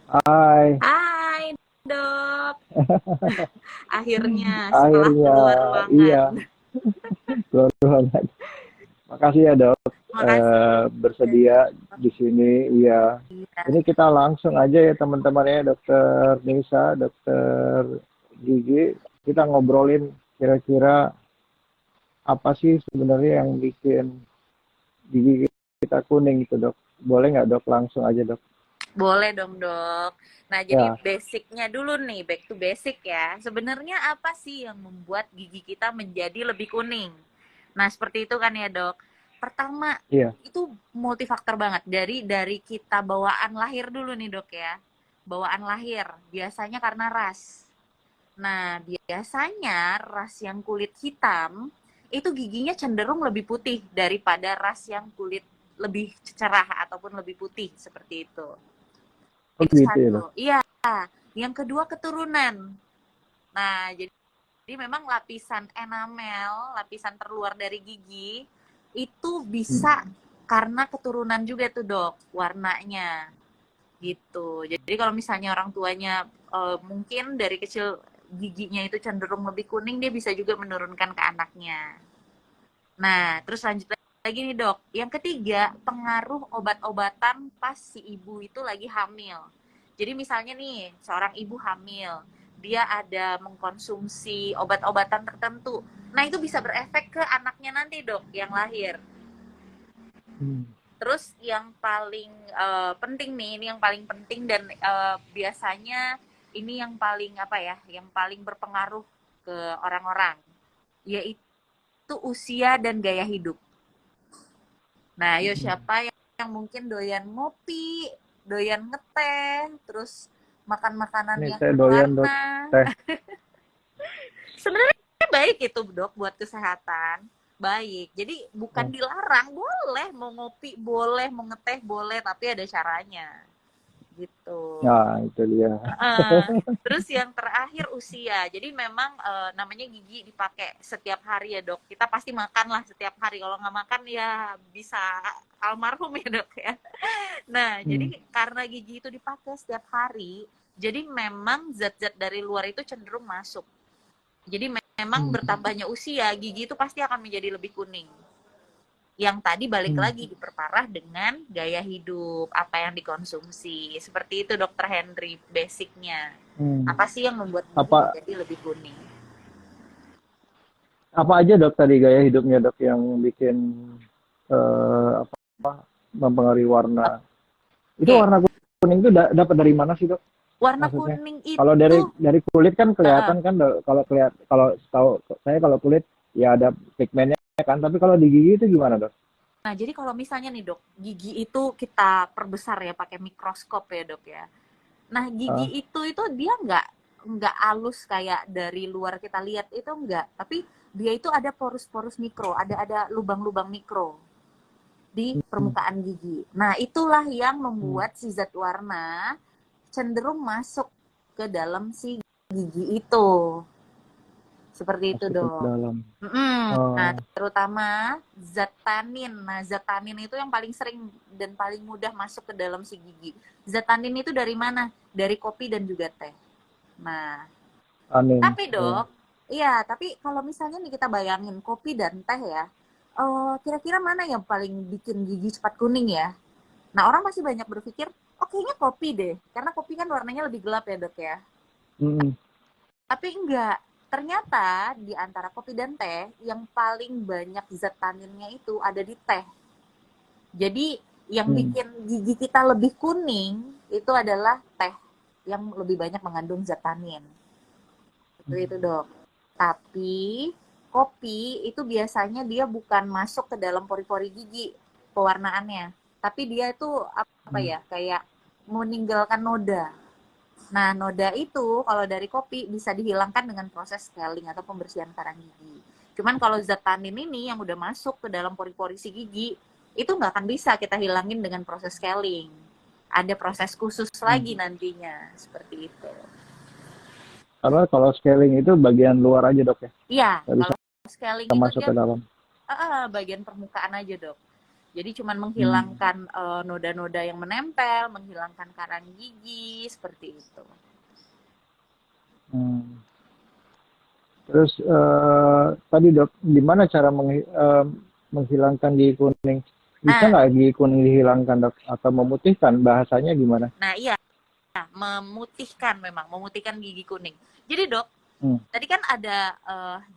Hai, Hai, Dok. Akhirnya setelah akhirnya keluar iya, ruangan. keluar ruangan. Makasih ya dok, Makasih. bersedia di sini. Iya, ini kita langsung aja ya teman-teman ya, dokter Nisa, dokter Gigi. Kita ngobrolin kira-kira apa sih sebenarnya yang bikin gigi kita kuning itu dok. Boleh nggak dok langsung aja dok? Boleh dong, Dok. Nah, jadi Ya, basicnya dulu nih, back to basic ya. Sebenarnya apa sih yang membuat gigi kita menjadi lebih kuning? Nah, seperti itu kan ya, Dok. Pertama, iya. itu multifaktor banget. Dari kita bawaan lahir dulu nih, Dok ya. Bawaan lahir, biasanya karena ras. Nah, biasanya ras yang kulit hitam itu giginya cenderung lebih putih daripada ras yang kulit lebih cerah ataupun lebih putih seperti itu. Oh Itu gitu ya dok. satu. Iya. Yang kedua keturunan. Nah, jadi memang lapisan enamel, lapisan terluar dari gigi itu bisa Hmm. karena keturunan juga tuh, Dok, warnanya. Gitu. Jadi kalau misalnya orang tuanya mungkin dari kecil giginya itu cenderung lebih kuning, dia bisa juga menurunkan ke anaknya. Nah, terus lanjut lagi nih dok. Yang ketiga, pengaruh obat-obatan pas si ibu itu lagi hamil. Jadi misalnya nih, seorang ibu hamil, dia ada mengkonsumsi obat-obatan tertentu. Nah, itu bisa berefek ke anaknya nanti dok, yang lahir. Hmm. Terus yang paling penting nih, ini yang paling penting dan biasanya ini yang paling apa ya, yang paling berpengaruh ke orang-orang, yaitu usia dan gaya hidup. Nah, ayo Hmm. siapa yang mungkin doyan ngopi, doyan ngeteh, terus makan makanan Ini yang saya doyan dok berwarna. teh. Sebenarnya baik itu dok buat kesehatan. Baik. Jadi bukan Oh. dilarang, boleh mau ngopi, boleh mau ngeteh, boleh, tapi ada caranya. Gitu. Nah, itu dia. Terus yang terakhir usia. Jadi memang namanya gigi dipakai setiap hari ya dok. Kita pasti makan lah setiap hari. Kalau nggak makan ya bisa almarhum ya dok ya. Nah jadi Hmm. karena gigi itu dipakai setiap hari, jadi memang zat-zat dari luar itu cenderung masuk. Jadi memang Hmm. bertambahnya usia, gigi itu pasti akan menjadi lebih kuning. Yang tadi balik Hmm. lagi diperparah dengan gaya hidup, apa yang dikonsumsi. Seperti itu Dokter Henry basicnya. Hmm. Apa sih yang membuat gigi Apa menjadi lebih kuning? apa aja dok tadi gaya hidupnya dok yang bikin apa mempengaruhi warna? Itu Oke, warna kuning itu dapat dari mana sih dok? warna Maksudnya? kuning Kalau itu dari kulit kan uh, kelihatan kan kalau kalau tahu saya kalau kulit ya ada pigmennya kan, tapi kalau di gigi itu gimana dok? nah jadi kalau misalnya nih dok, gigi itu kita perbesar ya pakai mikroskop ya dok ya. Nah gigi Ah, itu dia nggak halus kayak dari luar kita lihat itu enggak, tapi dia itu ada porus-porus mikro, ada lubang-lubang mikro di hmm. permukaan gigi. Nah, itulah yang Hmm. membuat si zat warna cenderung masuk ke dalam si gigi itu. Seperti itu, Masuk ke Dok. dalam. Nah, Oh. terutama zat tanin. Nah, zat tanin itu yang paling sering dan paling mudah masuk ke dalam si gigi. Zat tanin itu dari mana? Dari kopi dan juga teh. Nah, Anin. tapi Ya. Dok, iya, tapi kalau misalnya nih kita bayangin kopi dan teh ya, kira-kira mana yang paling bikin gigi cepat kuning ya? Nah, orang masih banyak berpikir, oh kayaknya kopi deh, karena kopi kan warnanya lebih gelap ya dok ya. Mm-mm. Tapi enggak, ternyata di antara kopi dan teh, yang paling banyak zat taninnya itu ada di teh. Jadi yang Hmm. bikin gigi kita lebih kuning itu adalah teh yang lebih banyak mengandung zat tanin. Seperti itu Hmm. dok. Tapi kopi itu biasanya dia bukan masuk ke dalam pori-pori gigi pewarnaannya, tapi dia itu apa Hmm. ya kayak meninggalkan noda. Nah, noda itu kalau dari kopi bisa dihilangkan dengan proses scaling atau pembersihan karang gigi. Cuman kalau zat tanin ini yang udah masuk ke dalam pori-pori si gigi, itu nggak akan bisa kita hilangin dengan proses scaling. Ada proses khusus lagi Hmm. nantinya, seperti itu. Karena kalau scaling itu bagian luar aja dok ya, Iya, nggak bisa kalau scaling itu masuk dia ke dalam. bagian permukaan aja dok. Jadi cuman menghilangkan noda-noda yang menempel, menghilangkan karang gigi, seperti itu. Terus tadi dok, gimana cara menghilangkan gigi kuning? Bisa Nah, nggak gigi kuning dihilangkan dok? Atau memutihkan? Bahasanya gimana? nah iya, memutihkan gigi kuning. Jadi dok, tadi kan ada,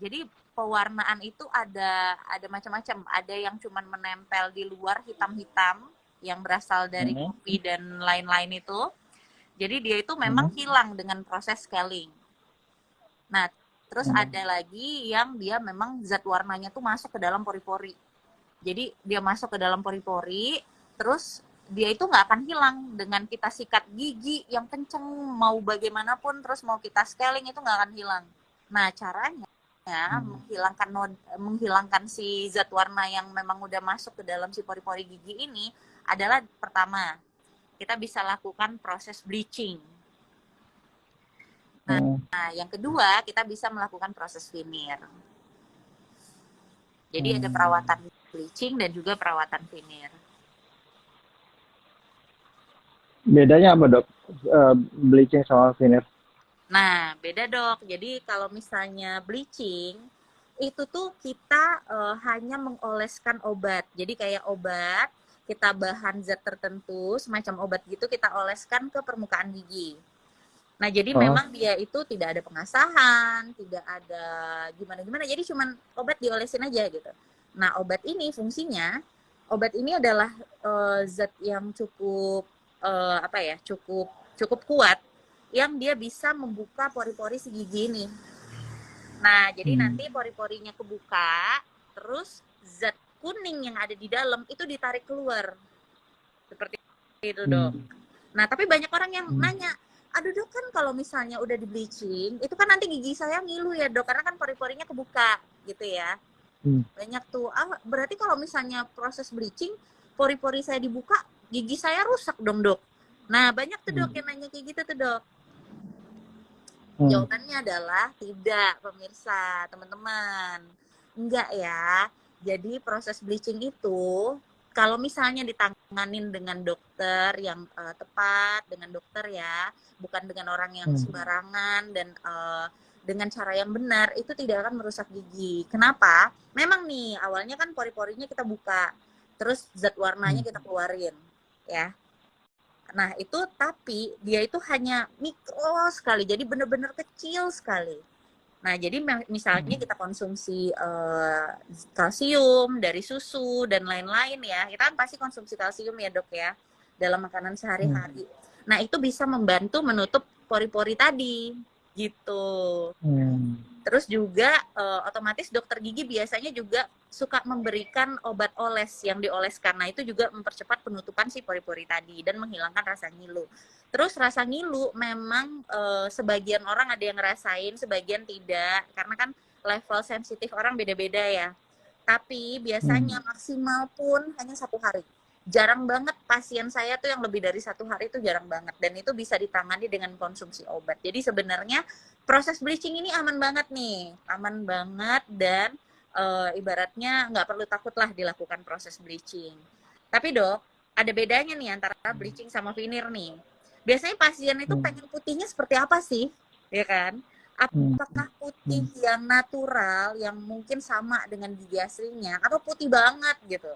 jadi pewarnaan itu ada macam-macam. Ada yang cuman menempel di luar hitam-hitam, yang berasal dari kopi dan lain-lain itu. Jadi dia itu memang hilang dengan proses scaling. Nah, terus ada lagi yang dia memang zat warnanya tuh masuk ke dalam pori-pori. Jadi dia masuk ke dalam pori-pori, terus dia itu nggak akan hilang dengan kita sikat gigi yang kenceng, mau bagaimanapun, terus mau kita scaling itu nggak akan hilang. Nah, caranya menghilangkan si zat warna yang memang udah masuk ke dalam si pori-pori gigi ini adalah pertama, kita bisa lakukan proses bleaching. Nah, yang kedua, kita bisa melakukan proses veneer. Jadi ada perawatan bleaching dan juga perawatan veneer. Bedanya apa dok? Bleaching sama veneer? Nah, beda dok. Jadi kalau misalnya bleaching, itu tuh kita hanya mengoleskan obat. Jadi kayak obat, kita bahan zat tertentu, semacam obat gitu, kita oleskan ke permukaan gigi. Nah, jadi memang dia itu tidak ada pengasahan, tidak ada gimana-gimana. Jadi cuman obat diolesin aja gitu. Nah, obat ini fungsinya, obat ini adalah zat yang cukup cukup kuat, yang dia bisa membuka pori-pori si gigi ini. Nah, jadi nanti pori-porinya kebuka, terus zat kuning yang ada di dalam itu ditarik keluar. Seperti itu, dok. Nah, tapi banyak orang yang nanya, aduh dok, kan kalau misalnya udah di bleaching, itu kan nanti gigi saya ngilu ya dok, karena kan pori-porinya kebuka gitu ya. Banyak tuh, berarti kalau misalnya proses bleaching, pori-pori saya dibuka, gigi saya rusak dong dok. Nah, banyak tuh dok yang nanya kayak gitu tuh dok. Jawabannya adalah tidak, pemirsa, teman-teman. Enggak ya. Jadi proses bleaching itu, kalau misalnya ditanganin dengan dokter yang tepat, dengan dokter ya, bukan dengan orang yang sembarangan dan dengan cara yang benar, itu tidak akan merusak gigi. Kenapa? Memang nih, awalnya kan pori-porinya kita buka, terus zat warnanya kita keluarin, ya. Nah, itu tapi dia itu hanya mikro sekali, jadi benar-benar kecil sekali. Nah, jadi misalnya kita konsumsi kalsium dari susu dan lain-lain ya, kita kan pasti konsumsi kalsium ya dok ya, dalam makanan sehari-hari. Nah, itu bisa membantu menutup pori-pori tadi, gitu. Terus juga otomatis dokter gigi biasanya juga suka memberikan obat oles yang dioleskan. Nah, itu juga mempercepat penutupan si pori-pori tadi dan menghilangkan rasa ngilu. Terus rasa ngilu memang sebagian orang ada yang ngerasain, sebagian tidak. Karena kan level sensitif orang beda-beda ya. Tapi biasanya maksimal pun hanya 1 hari. Jarang banget pasien saya tuh yang lebih dari 1 hari itu jarang banget. Dan itu bisa ditangani dengan konsumsi obat. Jadi sebenarnya proses bleaching ini aman banget nih. Aman banget dan ibaratnya nggak perlu takut lah dilakukan proses bleaching. Tapi dok, ada bedanya nih antara bleaching sama veneer nih. Biasanya pasien itu pengen putihnya seperti apa sih? Ya kan? Apakah putih yang natural, yang mungkin sama dengan gigi aslinya, atau putih banget gitu?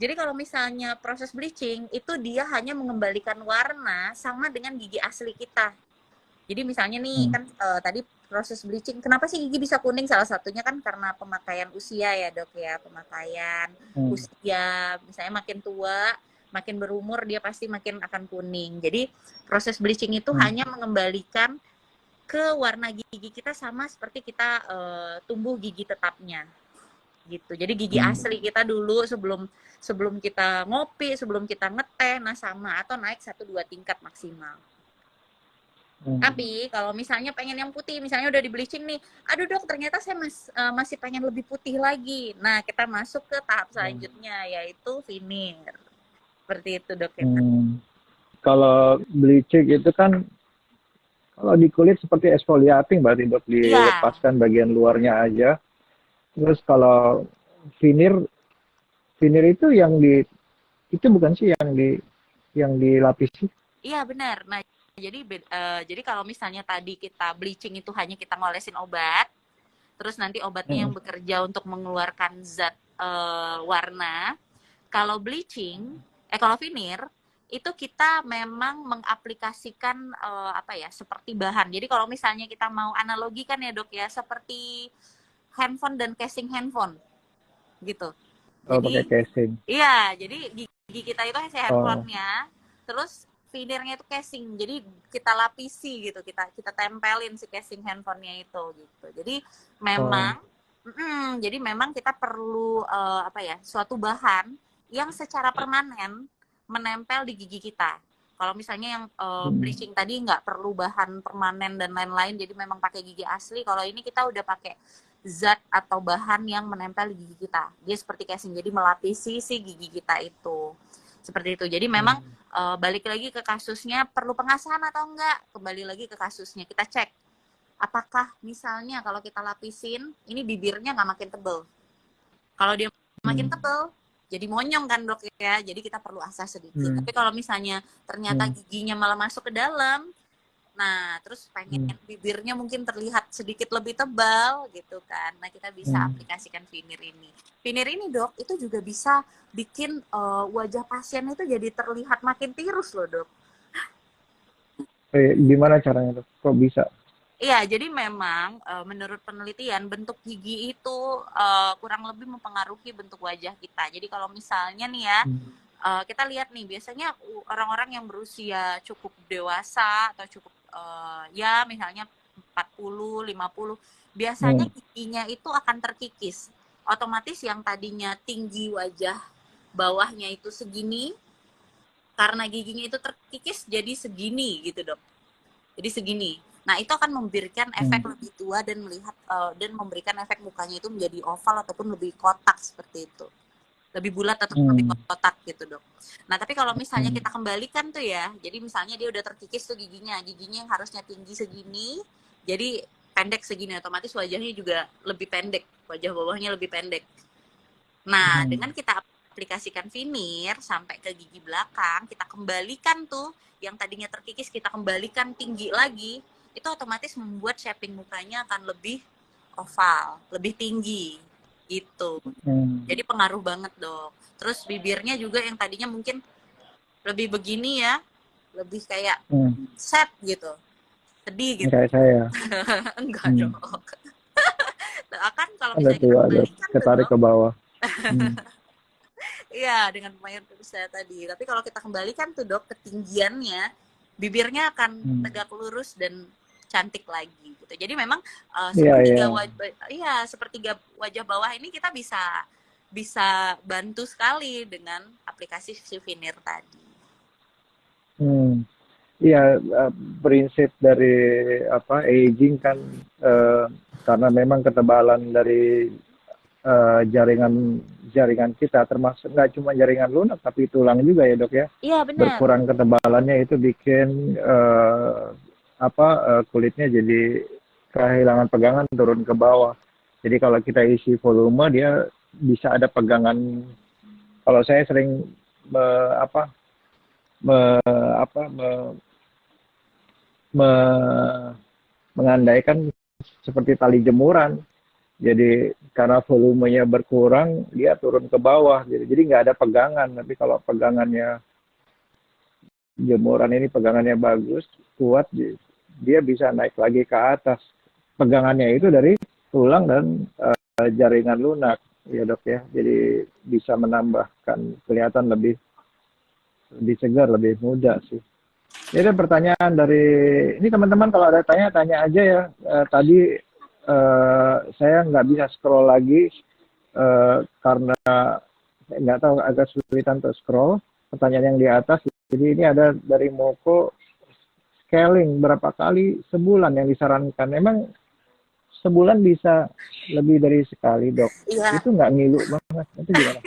Jadi kalau misalnya proses bleaching, itu dia hanya mengembalikan warna sama dengan gigi asli kita. Jadi misalnya nih kan tadi proses bleaching, kenapa sih gigi bisa kuning? Salah satunya kan karena pemakaian usia ya dok ya, pemakaian usia, misalnya makin tua, makin berumur dia pasti makin akan kuning. Jadi proses bleaching itu hanya mengembalikan ke warna gigi kita sama seperti kita tumbuh gigi tetapnya gitu. Jadi gigi asli kita dulu sebelum kita ngopi, sebelum kita ngeteh, nah sama atau naik 1-2 tingkat maksimal. Tapi kalau misalnya pengen yang putih, misalnya udah di bleaching nih, aduh dok ternyata saya masih pengen lebih putih lagi. Nah kita masuk ke tahap selanjutnya yaitu veneer. Seperti itu dok ya. Kalau bleaching itu kan kalau di kulit seperti exfoliating berarti dok, dilepaskan bagian luarnya aja. Terus kalau veneer Veneer itu itu bukan sih yang dilapisi? Iya benar. Nah, jadi kalau misalnya tadi kita bleaching itu hanya kita ngolesin obat, terus nanti obatnya yang Hmm. bekerja untuk mengeluarkan zat warna. Kalau bleaching, kalau veneer itu kita memang mengaplikasikan apa ya, seperti bahan. Jadi kalau misalnya kita mau analogikan ya dok ya, seperti handphone dan casing handphone gitu. Oh, pakai Jadi casing. iya, jadi gigi kita itu Oh. handphonenya, terus feedernya itu casing. Jadi kita lapisi gitu, kita tempelin si casing handphonenya itu gitu. Jadi Oh. memang, jadi memang kita perlu apa ya, suatu bahan yang secara permanen menempel di gigi kita. Kalau misalnya yang Hmm. bleaching tadi nggak perlu bahan permanen dan lain-lain, jadi memang pakai gigi asli. Kalau ini kita udah pakai zat atau bahan yang menempel di gigi kita. Dia seperti casing, jadi melapisi si gigi kita itu. Seperti itu. Jadi memang Hmm. balik lagi ke kasusnya, perlu pengasahan atau enggak? Kembali lagi ke kasusnya. Kita cek, apakah misalnya kalau kita lapisin, ini bibirnya nggak makin tebel. Kalau dia makin Hmm. tebel, jadi monyong kan dok ya, jadi kita perlu asah sedikit. Hmm. Tapi kalau misalnya ternyata Hmm. giginya malah masuk ke dalam, nah, terus pengen Hmm. bibirnya mungkin terlihat sedikit lebih tebal gitu kan. Nah, kita bisa Hmm. aplikasikan veneer ini. Veneer ini, Dok, itu juga bisa bikin wajah pasien itu jadi terlihat makin tirus loh, Dok. Gimana caranya tuh? Kok bisa? Iya, jadi memang menurut penelitian bentuk gigi itu kurang lebih mempengaruhi bentuk wajah kita. Jadi kalau misalnya nih ya, Hmm. kita lihat nih biasanya orang-orang yang berusia cukup dewasa atau cukup ya misalnya 40, 50, biasanya Hmm. giginya itu akan terkikis. Otomatis yang tadinya tinggi wajah bawahnya itu segini, karena giginya itu terkikis jadi segini gitu dok. Jadi segini. Nah, itu akan memberikan efek Hmm. lebih tua dan dan memberikan efek mukanya itu menjadi oval ataupun lebih kotak seperti itu. Lebih bulat atau lebih Hmm. kotak gitu, Dok. Nah, tapi kalau misalnya Hmm. kita kembalikan tuh ya, jadi misalnya dia udah terkikis tuh giginya yang harusnya tinggi segini, jadi pendek segini, otomatis wajahnya juga lebih pendek, wajah bawahnya lebih pendek. Nah, Hmm. dengan kita aplikasikan veneer sampai ke gigi belakang, kita kembalikan tuh yang tadinya terkikis, kita kembalikan tinggi lagi, itu otomatis membuat shaping mukanya akan lebih oval, lebih tinggi gitu. Hmm. Jadi pengaruh banget dong. Terus bibirnya juga yang tadinya mungkin lebih begini ya, lebih kayak Hmm. sad gitu, sedih gitu. Kayak saya. Enggak Hmm. dong. Kan kalau Ada misalnya tuh, kita ada kembalikan tuh ketarik dok, ke bawah. Hmm. iya dengan pemain saya tadi. Tapi kalau kita kembalikan tuh dok ketinggiannya, bibirnya akan Hmm. tegak lurus dan cantik lagi gitu. Jadi memang Iya, iya. sepertiga wajah bawah ini kita bisa bisa bantu sekali dengan aplikasi si veneer tadi. Hmm. Iya, prinsip dari aging kan, eh, karena memang ketebalan dari jaringan jaringan kita, termasuk nggak cuma jaringan lunak tapi tulang juga ya dok ya, Iya benar. berkurang ketebalannya itu bikin kulitnya jadi kehilangan pegangan, turun ke bawah. Jadi kalau kita isi volume dia bisa ada pegangan. Kalau saya sering me, apa me, apa me, me- mengandaikan seperti tali jemuran. Jadi karena volumenya berkurang, dia turun ke bawah. Jadi nggak ada pegangan. Tapi kalau pegangannya jemuran ini pegangannya bagus, kuat, dia bisa naik lagi ke atas. Pegangannya itu dari tulang dan jaringan lunak, ya dok ya. Jadi bisa menambahkan kelihatan lebih segar, lebih muda sih. Ini ada pertanyaan dari ini teman-teman, kalau ada tanya aja ya. Tadi saya nggak bisa scroll lagi karena saya nggak tahu, agak kesulitan untuk scroll pertanyaan yang di atas. Jadi ini ada dari Moko, scaling berapa kali sebulan yang disarankan. Memang sebulan bisa lebih dari sekali dok. Iya. Itu nggak ngilu banget. Itu gimana?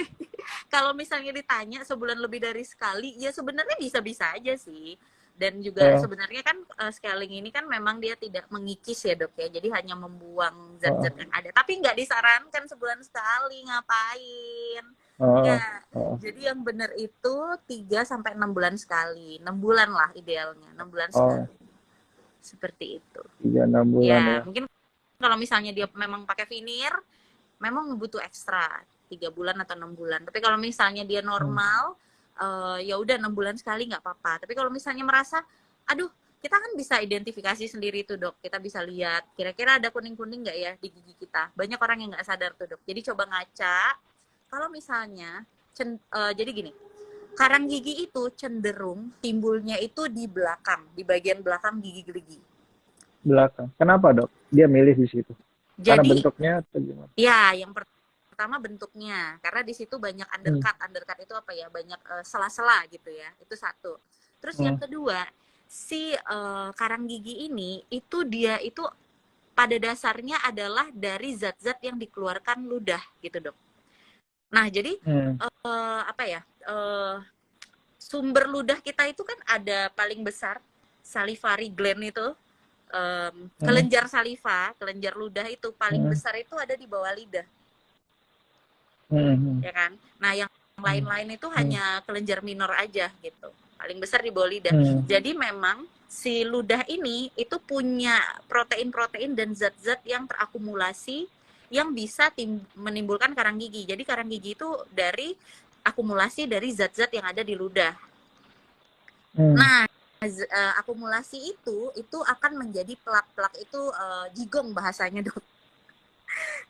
Kalau misalnya ditanya sebulan lebih dari sekali, ya sebenarnya bisa-bisa aja sih. Dan juga Uh, sebenarnya kan scaling ini kan memang dia tidak mengikis ya dok ya, jadi hanya membuang uh, zat-zat yang ada. Tapi nggak disarankan sebulan sekali, ngapain? Oh, Enggak. oh, Jadi yang benar itu 3 sampai 6 bulan sekali. 6 bulan lah idealnya, 6 bulan oh, sekali. Seperti itu. 3-6 bulan Ya, ya. mungkin kalau misalnya dia memang pakai veneer, memang butuh ekstra 3 bulan atau 6 bulan. Tapi kalau misalnya dia Hmm. normal, ya udah 6 bulan sekali nggak apa-apa. Tapi kalau misalnya merasa, aduh, kita kan bisa identifikasi sendiri tuh dok. Kita bisa lihat kira-kira ada kuning-kuning nggak ya di gigi kita. Banyak orang yang nggak sadar tuh dok. Jadi coba ngaca. Kalau misalnya, jadi gini, karang gigi itu cenderung timbulnya itu di belakang, di bagian belakang gigi gerigi. Belakang. Kenapa dok? Dia milih di situ. Karena Jadi bentuknya atau gimana? ya, yang pertama bentuknya, karena di situ banyak Hmm. undercut. Undercut itu apa ya? Banyak sela-sela gitu ya. Itu satu. Terus Hmm. yang kedua, si karang gigi ini itu dia itu pada dasarnya adalah dari zat-zat yang dikeluarkan ludah gitu dok. Nah jadi Hmm. apa ya? Sumber ludah kita itu kan ada paling besar salivary gland itu, Hmm. kelenjar saliva, kelenjar ludah itu paling Hmm. besar itu ada di bawah lidah. Hmm. Ya kan? Nah, yang Hmm. lain-lain itu Hmm. hanya kelenjar minor aja gitu. Paling besar di bawah lidah. Hmm. Jadi memang si ludah ini itu punya protein-protein dan zat-zat yang terakumulasi yang bisa menimbulkan karang gigi. Jadi karang gigi itu dari akumulasi dari zat-zat yang ada di ludah. Hmm. Nah, akumulasi itu akan menjadi plak-plak itu jigong bahasanya dok.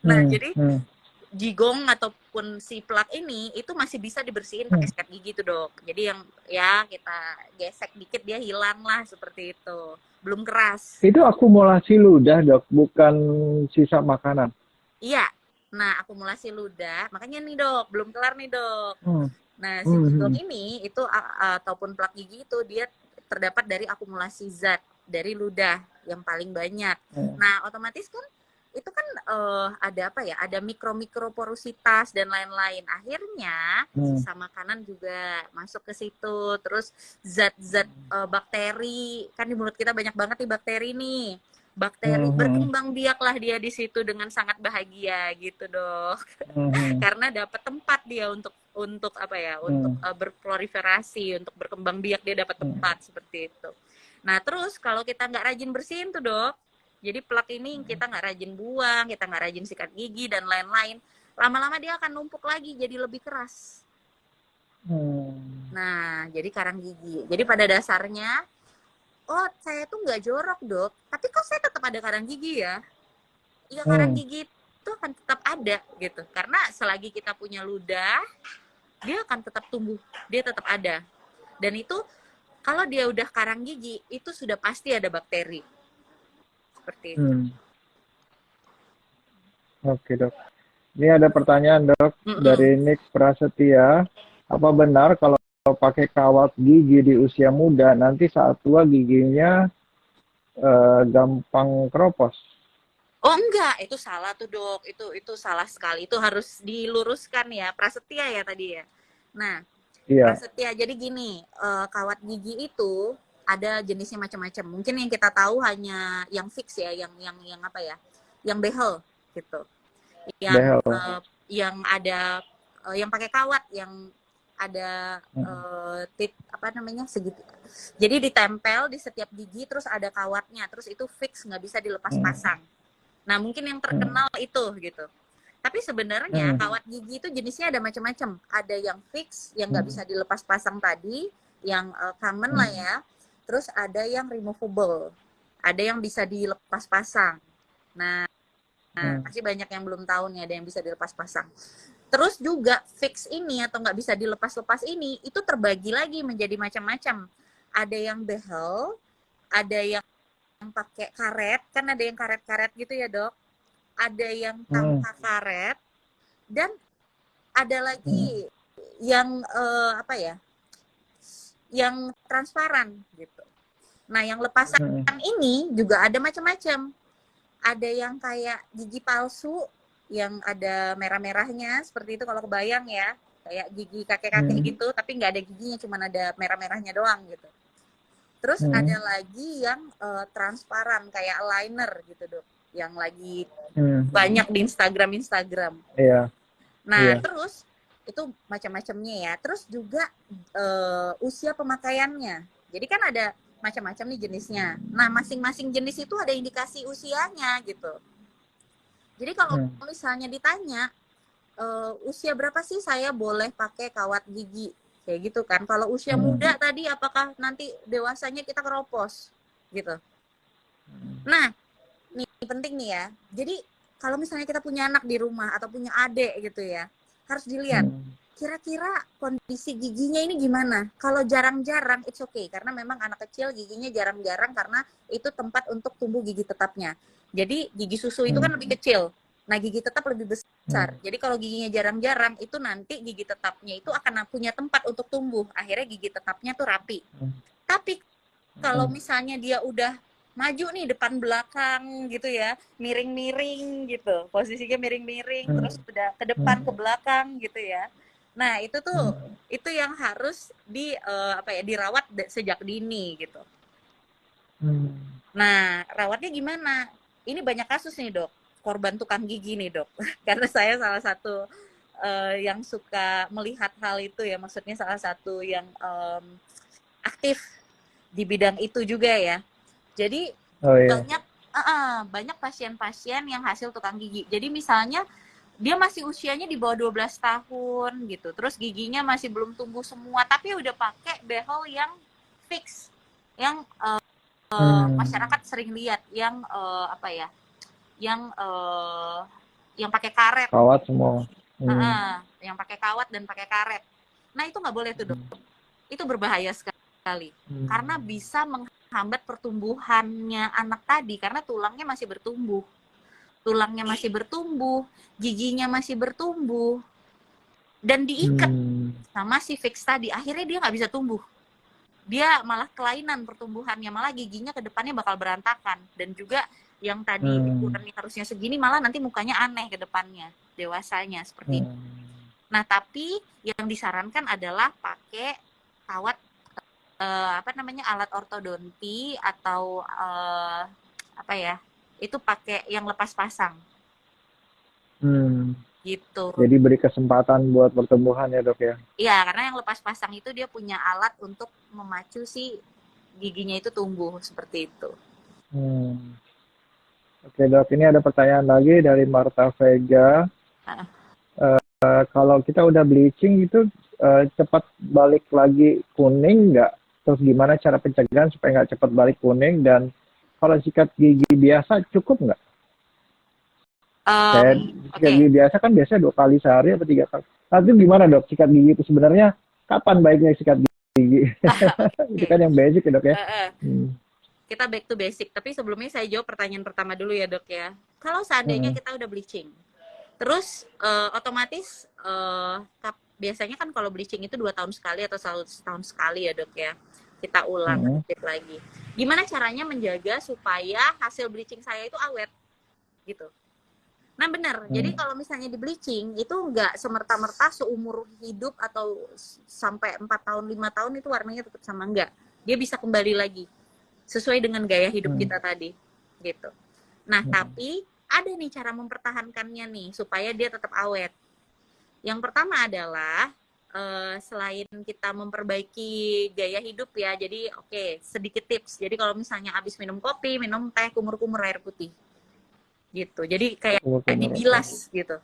Nah, Hmm. jadi Hmm. jigong ataupun si plak ini itu masih bisa dibersihin pakai Hmm. sikat gigi tuh dok. Jadi yang ya kita gesek dikit dia hilang lah seperti itu. Belum keras. Itu akumulasi ludah dok, bukan sisa makanan. Iya. Nah akumulasi ludah, makanya nih dok, belum kelar nih dok. Hmm. Nah si jigong Hmm. ini itu ataupun plak gigi itu dia terdapat dari akumulasi zat dari ludah yang paling banyak. Hmm. Nah otomatis kan itu kan ada apa ya, ada mikro porositas dan lain-lain. Akhirnya Hmm. sisa makanan juga masuk ke situ. Terus zat-zat bakteri, kan di mulut kita banyak banget nih bakteri nih. Bakteri Hmm. berkembang biaklah dia di situ dengan sangat bahagia gitu dok. Hmm. Karena dapat tempat dia untuk apa ya, untuk Hmm. berproliferasi, untuk berkembang biak dia dapat Hmm. tempat seperti itu. Nah terus kalau kita nggak rajin bersihin tuh dok, jadi plak ini kita nggak rajin buang, kita nggak rajin sikat gigi dan lain-lain, lama-lama dia akan numpuk lagi jadi lebih keras. Hmm. Nah jadi karang gigi. Jadi pada dasarnya, oh saya tuh nggak jorok dok, tapi kok saya tetap ada karang gigi ya? Iya karang Hmm. gigi itu akan tetap ada gitu, karena selagi kita punya ludah, dia akan tetap tumbuh, dia tetap ada. Dan itu kalau dia udah karang gigi, itu sudah pasti ada bakteri. Seperti itu. Hmm. Oke dok. Ini ada pertanyaan dok Mm-mm. dari Nick Prasetya. Apa benar kalau pakai kawat gigi di usia muda nanti saat tua giginya gampang keropos? Oh enggak, itu salah tuh dok. Itu salah sekali. Itu harus diluruskan ya. Prasetya ya tadi ya. Nah, Iya. Prasetya. Jadi gini, kawat gigi itu ada jenisnya macam-macam. Mungkin yang kita tahu hanya yang fix ya, yang apa ya? Yang behel gitu. Yang Behel. yang ada yang pakai kawat yang ada Hmm. apa namanya segitu. Jadi ditempel di setiap gigi terus ada kawatnya, terus itu fix nggak bisa dilepas Hmm. pasang. Nah mungkin yang Hmm. terkenal itu gitu. Tapi sebenarnya Hmm. kawat gigi itu jenisnya ada macam-macam. Ada yang fix yang nggak Hmm. bisa dilepas pasang tadi, yang common lah Hmm. ya. Terus ada yang removable, ada yang bisa dilepas pasang. Nah Hmm. pasti banyak yang belum tahu nih ada yang bisa dilepas pasang. Terus juga fix ini atau nggak bisa dilepas-lepas ini itu terbagi lagi menjadi macam-macam. Ada yang behel, ada yang pakai karet, kan ada yang karet-karet gitu ya dok. Ada yang Hmm. tanpa karet dan ada Hmm. lagi yang apa ya, yang transparan gitu. Nah yang lepasan Hmm. ini juga ada macam-macam. Ada yang kayak gigi palsu yang ada merah-merahnya seperti itu kalau kebayang ya, kayak gigi kakek-kakek Hmm. gitu tapi nggak ada giginya, cuma ada merah-merahnya doang gitu. Terus Hmm. ada lagi yang transparan kayak liner gitu dok, yang lagi Hmm. banyak di Instagram. Iya. Nah Iya. terus itu macam-macamnya ya. Terus juga usia pemakaiannya. Jadi kan ada macam-macam nih jenisnya. Nah, masing-masing jenis itu ada indikasi usianya gitu. Jadi kalau misalnya ditanya usia berapa sih saya boleh pakai kawat gigi kayak gitu kan. Kalau usia muda tadi apakah nanti dewasanya kita keropos gitu. Nah, nih penting nih ya. Jadi kalau misalnya kita punya anak di rumah atau punya adik gitu ya, harus dilihat kira-kira kondisi giginya ini gimana. Kalau jarang-jarang it's okay karena memang anak kecil giginya jarang-jarang karena itu tempat untuk tumbuh gigi tetapnya. Jadi gigi susu itu kan lebih kecil. Nah, gigi tetap lebih besar. Jadi kalau giginya jarang-jarang itu nanti gigi tetapnya itu akan punya tempat untuk tumbuh. Akhirnya gigi tetapnya tuh rapi. Tapi kalau misalnya dia udah maju nih depan belakang gitu ya, miring-miring gitu, posisinya miring-miring, terus udah ke depan ke belakang gitu ya. Nah itu tuh itu yang harus dirawat sejak dini gitu. Nah rawatnya gimana? Ini banyak kasus nih dok, korban tukang gigi nih dok, karena saya salah satu yang suka melihat hal itu ya, maksudnya salah satu yang aktif di bidang itu juga ya. Jadi banyak pasien-pasien yang hasil tukang gigi. Jadi misalnya dia masih usianya di bawah 12 tahun gitu. Terus giginya masih belum tumbuh semua tapi udah pakai behel yang fix. Yang masyarakat sering lihat yang yang pakai karet. Kawat semua. Yang pakai kawat dan pakai karet. Nah, itu nggak boleh tuh, Dok. Itu berbahaya sekali. Karena bisa menghambat pertumbuhannya anak tadi karena tulangnya masih bertumbuh. Tulangnya masih bertumbuh, giginya masih bertumbuh. Dan diikat sama si fix tadi, akhirnya dia nggak bisa tumbuh. Dia malah kelainan pertumbuhannya, malah giginya ke depannya bakal berantakan. Dan juga yang tadi ukurannya harusnya segini, malah nanti mukanya aneh ke depannya, dewasanya seperti itu. Nah, tapi yang disarankan adalah pakai kawat alat ortodonti atau itu pakai yang lepas pasang. Gitu. Jadi beri kesempatan buat pertumbuhan ya dok ya? Iya, karena yang lepas pasang itu dia punya alat untuk memacu si giginya itu tumbuh seperti itu. Oke dok, ini ada pertanyaan lagi dari Marta Vega. Kalau kita udah bleaching itu cepat balik lagi kuning nggak? Terus gimana cara pencegahan supaya nggak cepat balik kuning? Dan kalau sikat gigi biasa cukup nggak? Sikat gigi biasa kan biasanya 2 kali sehari atau 3 kali. Tapi gimana dok sikat gigi itu sebenarnya kapan baiknya sikat gigi? Itu kan yang basic ya dok ya? Kita back to basic. Tapi sebelumnya saya jawab pertanyaan pertama dulu ya dok ya. Kalau seandainya kita udah bleaching, terus otomatis biasanya kan kalau bleaching itu 2 tahun sekali atau setahun sekali ya dok ya. Kita ulang lagi. Gimana caranya menjaga supaya hasil bleaching saya itu awet gitu. Nah benar, jadi kalau misalnya di bleaching itu nggak semerta-merta seumur hidup atau sampai 4 tahun, 5 tahun itu warnanya tetap sama, enggak. Dia bisa kembali lagi sesuai dengan gaya hidup kita tadi gitu. Nah tapi ada nih cara mempertahankannya nih supaya dia tetap awet. Yang pertama adalah selain kita memperbaiki gaya hidup ya, jadi sedikit tips. Jadi kalau misalnya habis minum kopi, minum teh, kumur-kumur air putih gitu. Jadi kayak dibilas gitu,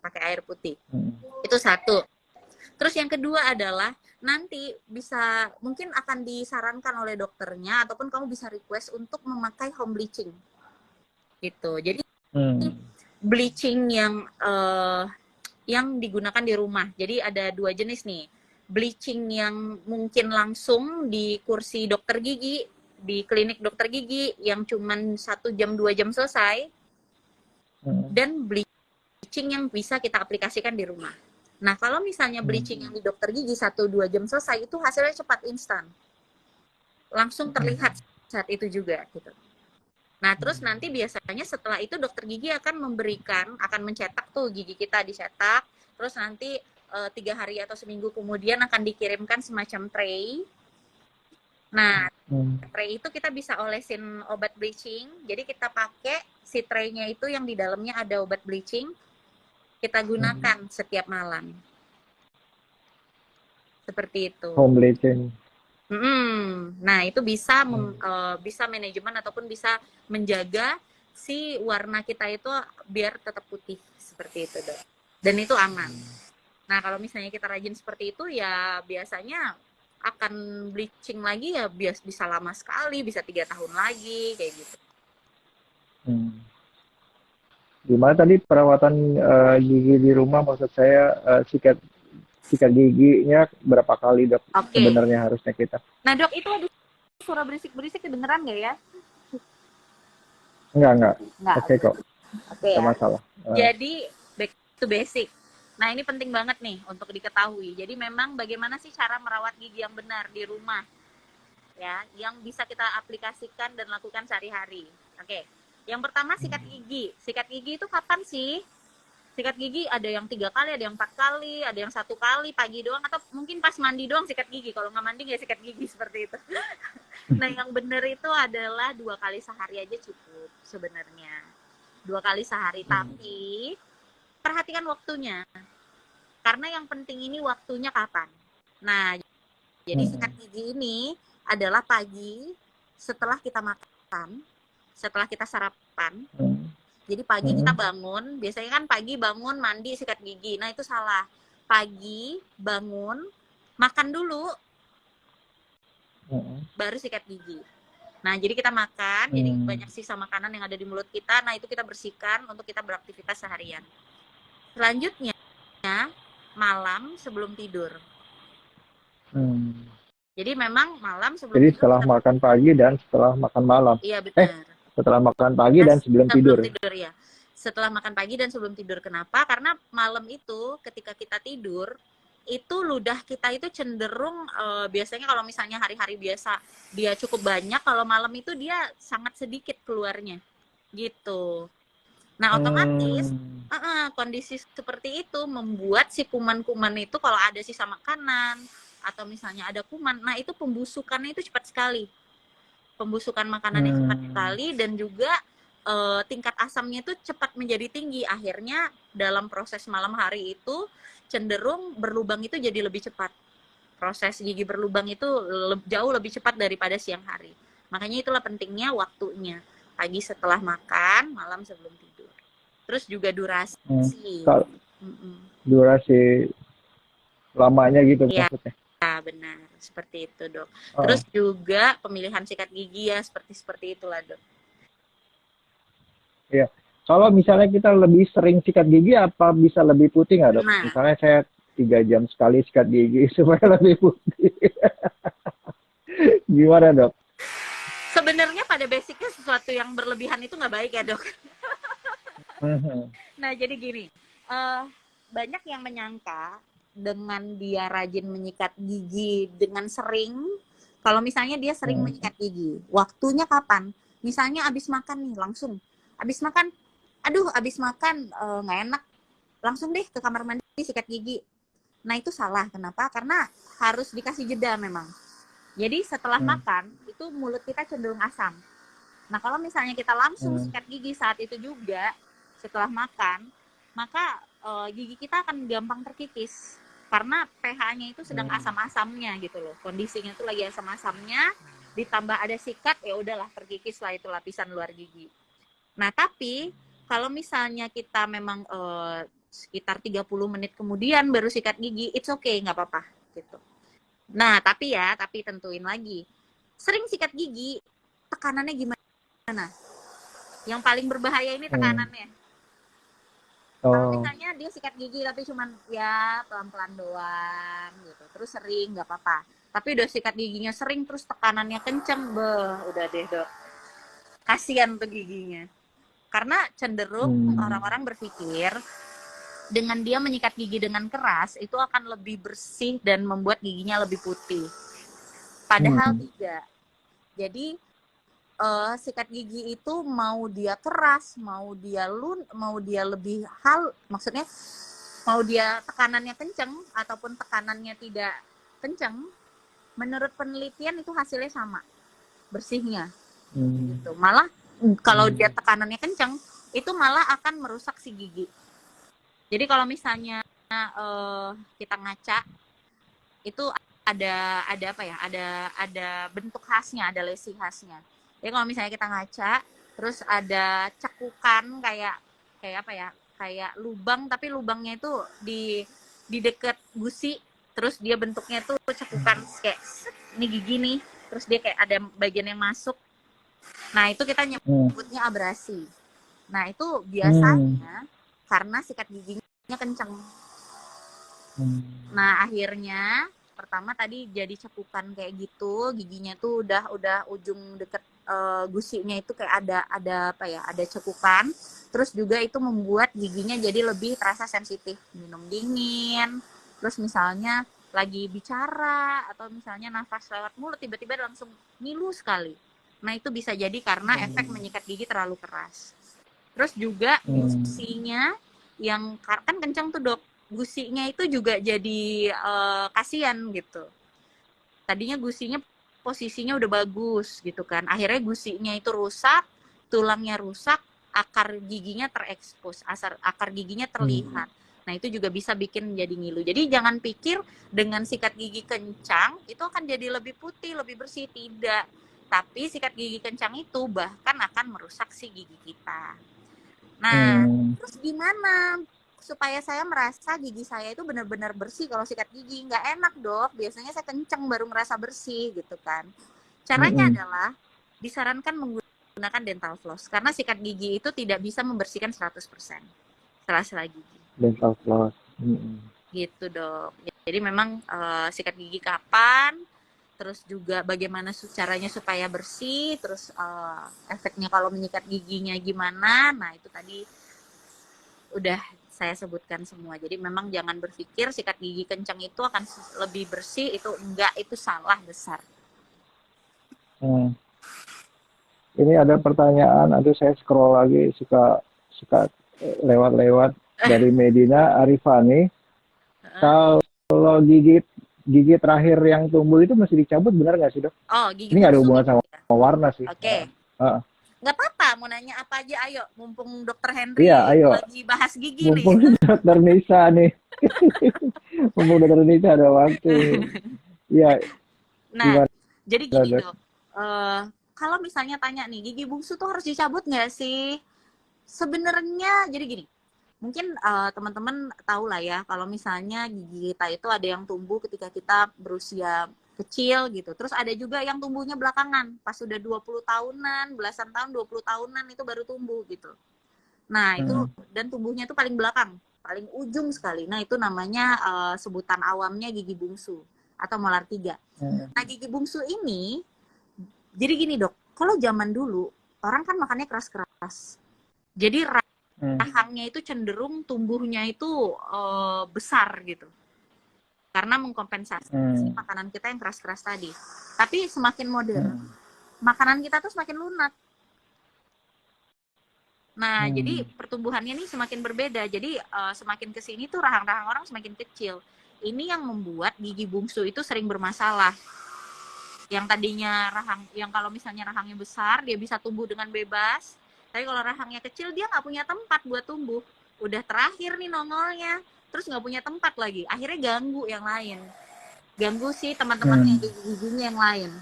pakai air putih. Itu satu. Terus yang kedua adalah nanti bisa mungkin akan disarankan oleh dokternya ataupun kamu bisa request untuk memakai home bleaching gitu. Jadi bleaching yang digunakan di rumah. Jadi ada 2 jenis nih. Bleaching yang mungkin langsung di kursi dokter gigi, di klinik dokter gigi yang cuman 1 jam 2 jam selesai. Dan bleaching yang bisa kita aplikasikan di rumah. Nah, kalau misalnya bleaching yang di dokter gigi 1-2 jam selesai, itu hasilnya cepat instan. Langsung terlihat saat itu juga gitu. Nah, terus nanti biasanya setelah itu dokter gigi akan mencetak tuh gigi kita dicetak, terus nanti 3 hari atau seminggu kemudian akan dikirimkan semacam tray. Nah, tray itu kita bisa olesin obat bleaching. Jadi kita pakai si tray-nya itu yang di dalamnya ada obat bleaching. Kita gunakan setiap malam. seperti itu. Home bleaching. Nah, itu bisa bisa manajemen ataupun bisa menjaga si warna kita itu biar tetap putih seperti itu, Dok. Dan itu aman. Nah, kalau misalnya kita rajin seperti itu ya biasanya akan bleaching lagi ya bisa lama sekali, bisa 3 tahun lagi kayak gitu. Gimana tadi perawatan gigi di rumah, maksud saya sikat giginya berapa kali, Dok? Sebenarnya harusnya kita. Nah, Dok, itu ada suara berisik-berisik kedengeran nggak ya? Enggak. Oke kok. Oke ya. Masalah. Jadi back to basic. Nah, ini penting banget nih untuk diketahui. Jadi memang bagaimana sih cara merawat gigi yang benar di rumah? Ya, yang bisa kita aplikasikan dan lakukan sehari-hari. Oke. Yang pertama sikat gigi. Sikat gigi itu kapan sih? Sikat gigi ada yang 3 kali, ada yang 4 kali, ada yang 1 kali pagi doang, atau mungkin pas mandi doang sikat gigi. Kalau nggak mandi nggak sikat gigi seperti itu. Nah, yang benar itu adalah 2 kali sehari aja cukup sebenarnya. 2 kali sehari, tapi perhatikan waktunya. Karena yang penting ini waktunya kapan. Nah, jadi sikat gigi ini adalah pagi setelah kita makan, setelah kita sarapan. Jadi pagi kita bangun, biasanya kan pagi bangun, mandi, sikat gigi. Nah, itu salah. Pagi bangun, makan dulu, baru sikat gigi. Nah, jadi kita makan, jadi banyak sisa makanan yang ada di mulut kita. Nah, itu kita bersihkan untuk kita beraktivitas seharian. Selanjutnya, malam sebelum tidur. Jadi memang malam sebelum Jadi tidur. Setelah makan pagi dan setelah makan malam. Iya, benar. Setelah makan pagi dan sebelum tidur. Ya. Setelah makan pagi dan sebelum tidur. Kenapa? Karena malam itu ketika kita tidur, itu ludah kita itu cenderung biasanya kalau misalnya hari-hari biasa dia cukup banyak, kalau malam itu dia sangat sedikit keluarnya. Gitu. Nah, otomatis kondisi seperti itu membuat si kuman-kuman itu kalau ada sisa makanan atau misalnya ada kuman, nah itu pembusukannya itu cepat sekali. Pembusukan makanannya cepat sekali dan juga tingkat asamnya itu cepat menjadi tinggi. Akhirnya dalam proses malam hari itu cenderung berlubang itu jadi lebih cepat. Proses gigi berlubang itu jauh lebih cepat daripada siang hari. Makanya itulah pentingnya waktunya. Pagi setelah makan, malam sebelum tidur. Terus juga durasi. Durasi lamanya gitu maksudnya. Ya, benar. Seperti itu, Dok. Terus juga pemilihan sikat gigi ya, seperti itulah, Dok. Iya. Kalau misalnya kita lebih sering sikat gigi, apa bisa lebih putih nggak, Dok? Misalnya saya 3 jam sekali sikat gigi supaya lebih putih. Gimana, Dok? Sebenarnya pada basicnya sesuatu yang berlebihan itu nggak baik ya, Dok. Nah, jadi gini, banyak yang menyangka dengan dia rajin menyikat gigi dengan sering, kalau misalnya dia sering menyikat gigi, waktunya kapan? Misalnya abis makan nih, langsung. Abis makan nggak enak, langsung deh ke kamar mandi sikat gigi. Nah, itu salah. Kenapa? Karena harus dikasih jeda memang. Jadi setelah makan, itu mulut kita cenderung asam. Nah, kalau misalnya kita langsung sikat gigi saat itu juga, setelah makan, maka gigi kita akan gampang terkikis. Karena pH-nya itu sedang asam-asamnya gitu loh. Kondisinya itu lagi asam-asamnya, ditambah ada sikat, ya udahlah terkikis lah itu lapisan luar gigi. Nah, tapi kalau misalnya kita memang sekitar 30 menit kemudian baru sikat gigi, it's okay, nggak apa-apa gitu. Nah, tapi tentuin lagi. Sering sikat gigi, tekanannya gimana? Yang paling berbahaya ini tekanannya. Kalau misalnya dia sikat gigi tapi cuman ya pelan-pelan doang gitu, terus sering nggak apa-apa. Tapi udah sikat giginya sering terus tekanannya kenceng, udah deh, Dok. Kasian tuh giginya. Karena cenderung orang-orang berpikir dengan dia menyikat gigi dengan keras itu akan lebih bersih dan membuat giginya lebih putih. Padahal tidak. Jadi sikat gigi itu mau dia keras, mau dia lebih maksudnya mau dia tekanannya kenceng ataupun tekanannya tidak kenceng, menurut penelitian itu hasilnya sama, bersihnya. Gitu. Malah kalau dia tekanannya kenceng, itu malah akan merusak si gigi. Jadi kalau misalnya kita ngaca, itu ada apa ya? Ada bentuk khasnya, ada lesi khasnya. Jadi kalau misalnya kita ngaca, terus ada cekukan kayak apa ya? Kayak lubang, tapi lubangnya itu di dekat gusi, terus dia bentuknya tuh cekukan kayak ini gigi nih, terus dia kayak ada bagian yang masuk. Nah, itu kita nyebutnya abrasi. Nah, itu biasanya karena sikat giginya kenceng. Nah, akhirnya pertama tadi jadi cekukan kayak gitu, giginya tuh udah ujung deket gusinya itu kayak ada apa ya, ada cekukan. Terus juga itu membuat giginya jadi lebih terasa sensitif, minum dingin. Terus misalnya lagi bicara atau misalnya nafas lewat mulut tiba-tiba langsung ngilu sekali. Nah, itu bisa jadi karena efek menyikat gigi terlalu keras. Terus juga gusinya yang kan kencang tuh, Dok. Gusinya itu juga jadi kasihan gitu. Tadinya gusinya posisinya udah bagus gitu kan. Akhirnya gusinya itu rusak, tulangnya rusak, akar giginya terekspos, akar giginya terlihat. Nah, itu juga bisa bikin jadi ngilu. Jadi jangan pikir dengan sikat gigi kencang itu akan jadi lebih putih, lebih bersih. Tidak. Tapi sikat gigi kencang itu bahkan akan merusak si gigi kita. Nah, terus gimana supaya saya merasa gigi saya itu benar-benar bersih kalau sikat gigi? Nggak enak, Dok. Biasanya saya kenceng baru merasa bersih gitu kan. Caranya adalah disarankan menggunakan dental floss karena sikat gigi itu tidak bisa membersihkan 100% sela-sela gigi. Dental floss. Gitu, Dok. Jadi memang sikat gigi kapan, terus juga bagaimana caranya supaya bersih, terus efeknya kalau menyikat giginya gimana. Nah, itu tadi udah saya sebutkan semua. Jadi memang jangan berpikir sikat gigi kencang itu akan lebih bersih, itu enggak, itu salah besar. Ini ada pertanyaan, aduh saya scroll lagi, suka lewat-lewat dari Medina Arifani. Kalau gigi terakhir yang tumbuh itu mesti dicabut, benar nggak sih, Dok? Oh, gigi ini nggak ada bungsu hubungan gitu sama warna sih. Oke. Nggak apa-apa, mau nanya apa aja, ayo. Mumpung Dokter Henry Iya, ayo. lagi bahas gigi Mumpung nih. Dokter Nisa nih. Mumpung Dokter Nisa ada waktu. Iya. Nah, jadi gini, Dok. Kalau misalnya tanya nih, gigi bungsu tuh harus dicabut nggak sih? Sebenarnya jadi gini, mungkin teman-teman tahu lah ya, kalau misalnya gigi kita itu ada yang tumbuh ketika kita berusia kecil gitu. Terus ada juga yang tumbuhnya belakangan, pas sudah 20 tahunan, belasan tahun, 20 tahunan itu baru tumbuh gitu. Nah, itu dan tumbuhnya itu paling belakang, paling ujung sekali. Nah, itu namanya sebutan awamnya gigi bungsu atau molar 3. Nah, gigi bungsu ini jadi gini, Dok. Kalau zaman dulu orang kan makannya keras-keras. Jadi rahangnya itu cenderung tumbuhnya itu besar gitu. Karena mengkompensasi makanan kita yang keras-keras tadi. Tapi semakin modern, makanan kita tuh semakin lunak. Nah, jadi pertumbuhannya ini semakin berbeda. Jadi semakin kesini tuh rahang-rahang orang semakin kecil. Ini yang membuat gigi bungsu itu sering bermasalah. Yang tadinya yang kalau misalnya rahangnya besar, dia bisa tumbuh dengan bebas. Tapi kalau rahangnya kecil, dia nggak punya tempat buat tumbuh. Udah terakhir nih nongolnya, terus nggak punya tempat lagi. Akhirnya ganggu yang lain. Ganggu sih teman-temannya giginya yang lain.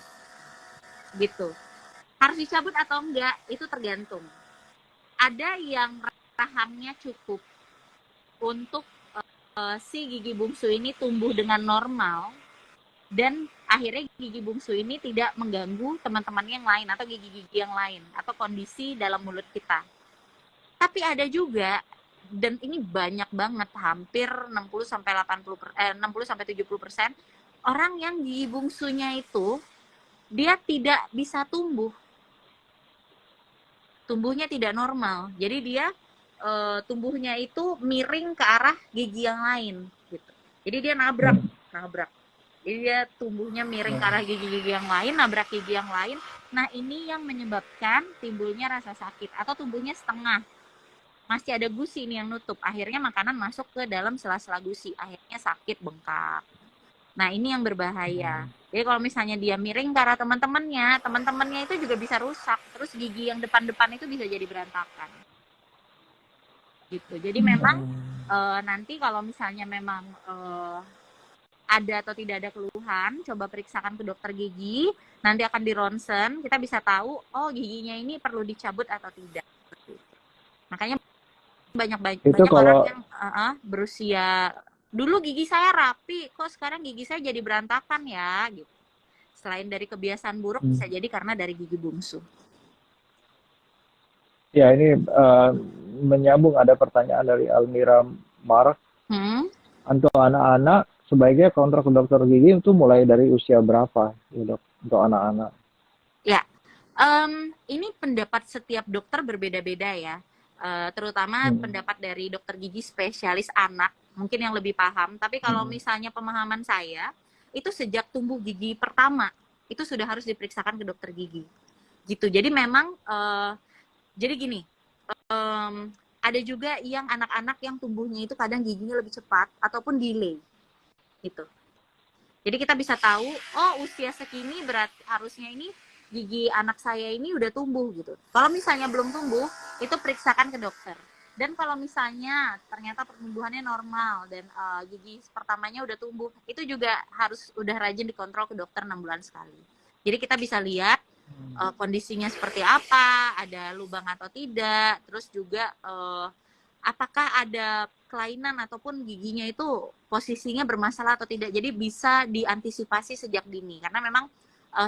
Gitu. Harus dicabut atau enggak, itu tergantung. Ada yang rahangnya cukup untuk si gigi bungsu ini tumbuh dengan normal, dan akhirnya gigi bungsu ini tidak mengganggu teman-teman yang lain atau gigi-gigi yang lain atau kondisi dalam mulut kita. Tapi ada juga, dan ini banyak banget, hampir 60-70% orang yang gigi bungsunya itu dia tidak bisa tumbuhnya tidak normal. Jadi dia tumbuhnya itu miring ke arah gigi yang lain gitu. Jadi dia nabrak. Jadi dia tumbuhnya miring ke arah gigi-gigi yang lain, nabrak gigi yang lain. Nah, ini yang menyebabkan timbulnya rasa sakit atau tumbuhnya setengah. Masih ada gusi nih yang nutup. Akhirnya makanan masuk ke dalam sela-sela gusi. Akhirnya sakit, bengkak. Nah, ini yang berbahaya. Jadi kalau misalnya dia miring ke arah teman-temannya itu juga bisa rusak. Terus gigi yang depan-depan itu bisa jadi berantakan. Gitu. Jadi memang nanti kalau misalnya memang ada atau tidak ada keluhan, coba periksakan ke dokter gigi, nanti akan di ronsen, kita bisa tahu, oh giginya ini perlu dicabut atau tidak. Makanya banyak Itu orang kalau yang berusia, dulu gigi saya rapi, kok sekarang gigi saya jadi berantakan ya, gitu. Selain dari kebiasaan buruk, bisa jadi karena dari gigi bungsu. ya ini menyambung ada pertanyaan dari Almira Mark. Untuk anak-anak sebaiknya kontrol ke dokter gigi itu mulai dari usia berapa ya dok untuk anak-anak? Ya, ini pendapat setiap dokter berbeda-beda ya. Terutama pendapat dari dokter gigi spesialis anak mungkin yang lebih paham. Tapi kalau misalnya pemahaman saya itu sejak tumbuh gigi pertama itu sudah harus diperiksakan ke dokter gigi. Gitu. Jadi memang jadi gini, ada juga yang anak-anak yang tumbuhnya itu kadang giginya lebih cepat ataupun delay, gitu. Jadi kita bisa tahu, oh usia segini berarti harusnya ini gigi anak saya ini udah tumbuh gitu. Kalau misalnya belum tumbuh, itu periksakan ke dokter. Dan kalau misalnya ternyata pertumbuhannya normal dan gigi pertamanya udah tumbuh, itu juga harus udah rajin dikontrol ke dokter 6 bulan sekali. Jadi kita bisa lihat kondisinya seperti apa, ada lubang atau tidak, terus juga apakah ada kelainan ataupun giginya itu posisinya bermasalah atau tidak. Jadi bisa diantisipasi sejak dini, karena memang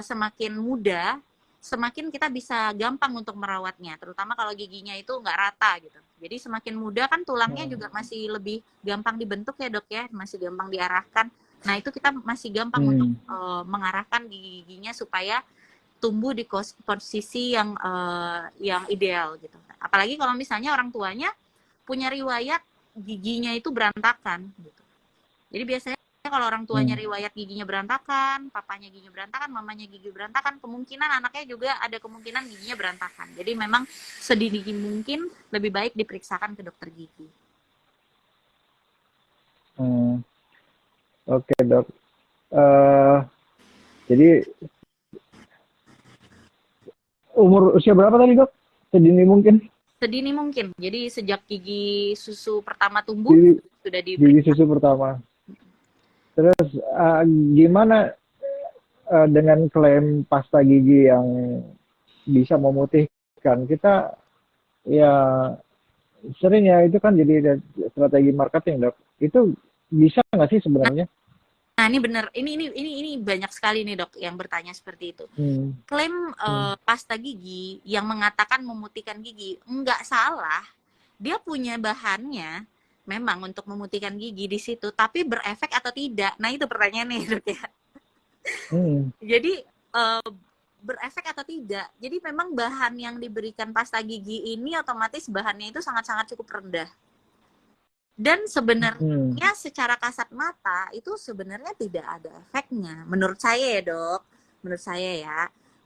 semakin muda, semakin kita bisa gampang untuk merawatnya, terutama kalau giginya itu nggak rata gitu. Jadi semakin muda kan tulangnya juga masih lebih gampang dibentuk ya dok ya, masih gampang diarahkan. Nah itu kita masih gampang untuk mengarahkan giginya supaya tumbuh di posisi yang ideal gitu. Apalagi kalau misalnya orang tuanya punya riwayat giginya itu berantakan gitu. Jadi biasanya kalau orang tuanya riwayat giginya berantakan, papanya giginya berantakan, mamanya gigi berantakan, kemungkinan anaknya juga ada kemungkinan giginya berantakan. Jadi memang sedini mungkin lebih baik diperiksakan ke dokter gigi. Oke dok. Jadi umur usia berapa tadi dok? Sedini mungkin? Sedini mungkin. Jadi sejak gigi susu pertama tumbuh sudah diperiksa. Gigi susu pertama. Terus gimana dengan klaim pasta gigi yang bisa memutihkan? Kita ya sering ya itu kan jadi strategi marketing dok. Itu bisa nggak sih sebenarnya? Nah ini benar, ini banyak sekali nih dok yang bertanya seperti itu. Klaim pasta gigi yang mengatakan memutihkan gigi nggak salah, dia punya bahannya memang untuk memutihkan gigi di situ, tapi berefek atau tidak? Nah itu pertanyaannya dok ya. Jadi berefek atau tidak? Jadi memang bahan yang diberikan pasta gigi ini otomatis bahannya itu sangat-sangat cukup rendah. Dan sebenarnya secara kasat mata itu sebenarnya tidak ada efeknya. Menurut saya ya dok, menurut saya ya.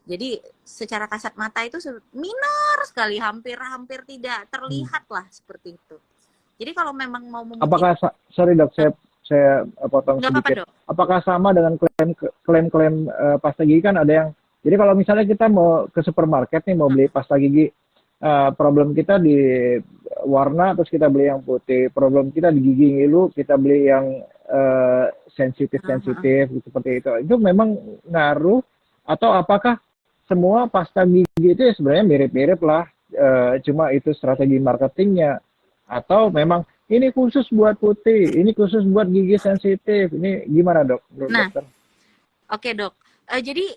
Jadi secara kasat mata itu minor sekali, hampir tidak terlihat lah seperti itu. Jadi kalau memang mau apakah sorry dok, saya potong sedikit. Apakah sama dengan klaim pasta gigi kan ada yang, jadi kalau misalnya kita mau ke supermarket nih mau beli pasta gigi, problem kita di warna terus kita beli yang putih, problem kita di gigi ngilu kita beli yang sensitif seperti itu memang ngaruh atau apakah semua pasta gigi itu ya sebenarnya mirip-mirip lah, cuma itu strategi marketingnya atau memang ini khusus buat putih, ini khusus buat gigi sensitif, ini gimana dok? Dokter? Oke dok, jadi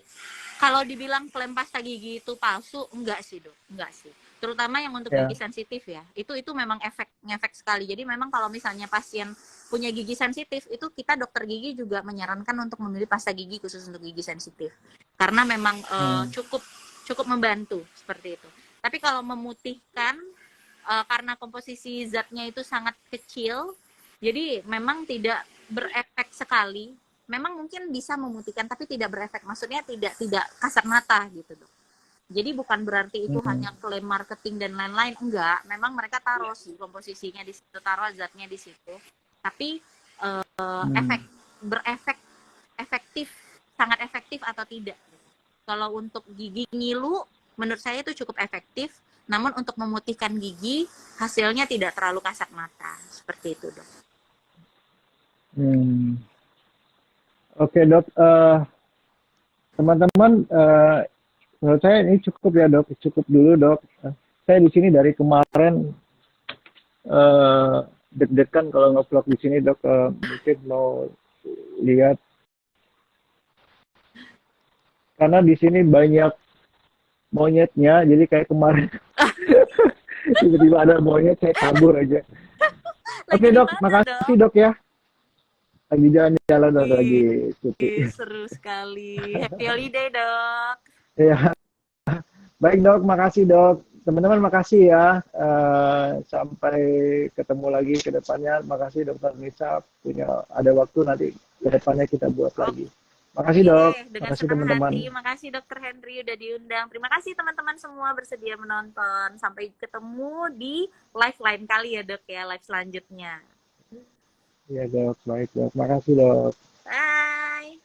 kalau dibilang klaim pasta gigi itu palsu, enggak sih dok, enggak sih. Terutama yang untuk gigi sensitif ya, itu memang ngefek sekali. Jadi memang kalau misalnya pasien punya gigi sensitif, itu kita dokter gigi juga menyarankan untuk memilih pasta gigi khusus untuk gigi sensitif, karena memang cukup membantu seperti itu. Tapi kalau memutihkan, karena komposisi zatnya itu sangat kecil, jadi memang tidak berefek sekali. Memang mungkin bisa memutihkan, tapi tidak berefek. Maksudnya tidak kasat mata gitu dok. Jadi bukan berarti itu hanya klaim marketing dan lain-lain, enggak. Memang mereka taruh sih komposisinya di situ, taruh zatnya di situ. Tapi efektif, sangat efektif atau tidak. Kalau untuk gigi ngilu, menurut saya itu cukup efektif. Namun untuk memutihkan gigi, hasilnya tidak terlalu kasat mata. Seperti itu dok. Oke dok, teman-teman, menurut saya ini cukup ya dok, cukup dulu dok. Saya di sini dari kemarin eh, deg-degan kalau nge-vlog di sini dok. Mungkin mau lihat karena di sini banyak monyetnya, jadi kayak kemarin tiba-tiba ada monyet, saya kabur aja. Lagi Oke di dok, mana, makasih Dok? dok ya. Lagi jalan-jalan dok, lagi Ih, cuti. seru sekali. Happy holiday, Dok. Ya, baik dok, makasih dok. Teman-teman makasih ya. Sampai ketemu lagi ke depannya. Makasih dokter Nisa, punya ada waktu nanti ke depannya kita buat lagi. Makasih Oke, dok, dengan makasih senang teman-teman. hati. Makasih Dokter Henry udah diundang. Terima kasih teman-teman semua bersedia menonton. Sampai ketemu di live lain kali ya, Dok ya, live selanjutnya. Iya dok, baik dok. Makasih dok. Bye.